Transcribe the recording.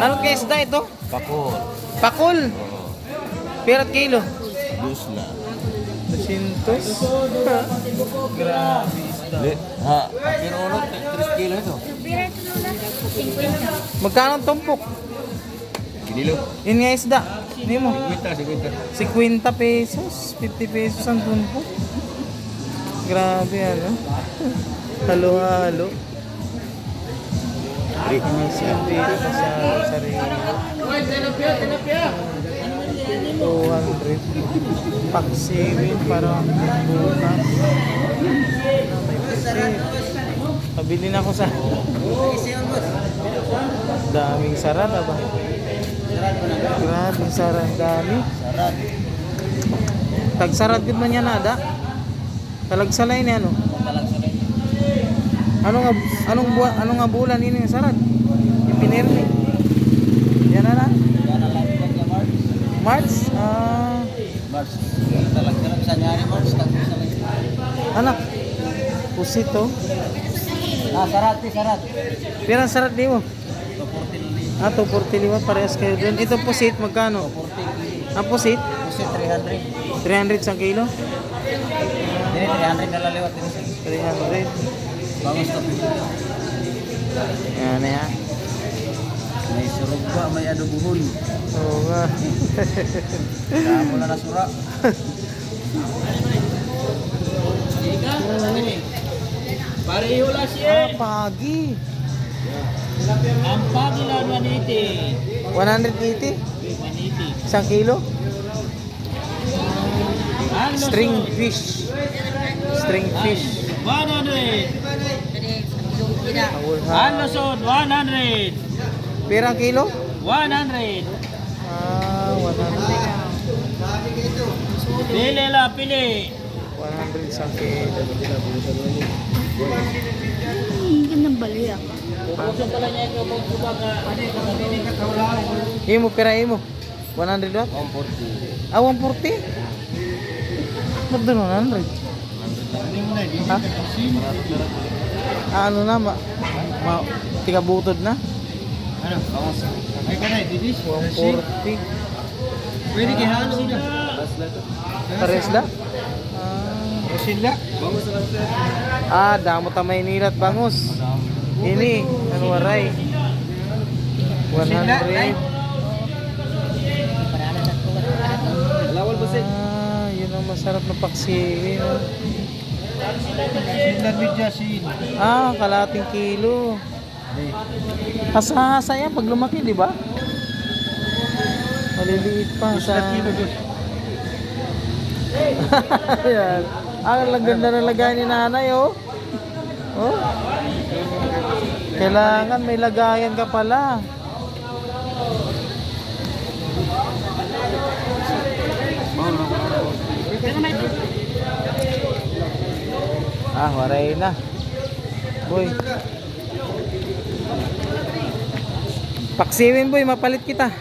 Anong kesda ito? Pakol. Pakul. Oo. Pirat kilo. Dusla. 200. Grabe isda. Ha, pero ulo, 3 kilo ito. Magkano ang tumpok? Kinilo. Yun nga isda. Hindi mo. 50. 50 pesos. 50 pesos ang tumpok. Grabe ano. Halo-halo. Sindi masyado sa rin. 200. Paksiwin parang bukas. May pusit. Pabili na ako sa daming sarat ba? Grabe sarat dami. Tagsarat gud man yan ada. Talagsalay ni ano? Anong nga bulan ini yung sarat? Ipinirni. Yan na lang. March? March. Talagsalag sa nyari, March. Anak. Pusito. Sarat. Pirang sarat di mo? 245 parehas kayo dun. Ito pusit magkano? 240. Ang pusit? Pusit 300. 300 sa kilo? Dili 300 na laliwat din. 300. Bangus to. Yan na yan. May surog pa, may adobuhon. Oo nga. Damo na nasura. Pareho la siya. Pagi. Ang pagi la 180. 180? 180. Isang kilo? String fish. String fish. 100. Awulha. Anlasod 100. Pirang kilo? 100. 100. Pili la, pili. 100 isang kilo. Gandang baliya. Pupuso pala niya yung pagkubaga. Imo, pira imo. 100 what? 140. 140? Ba't doon 100? Ha? Ano na, tiga butod na? Ano? Bangus. Ay ka na, didis. 140. Pwede kihaan sila. Pares da? Sila. Bangus na Damo ta Maynila at bangus. Ini, ano waray? 100. Lawal ba siya? Yun ang masarap na paksiwin. Sila midya sin. Kalating kilo. Hasa-hasa yan pag lumaki, di ba? Maliliit pa sa... Ayan. Ang ganda ng lagay ni nanay, oh. Oh. Kailangan may lagayan ka pala. Waray na. Boy. Paksiwin boy, mapalit kita.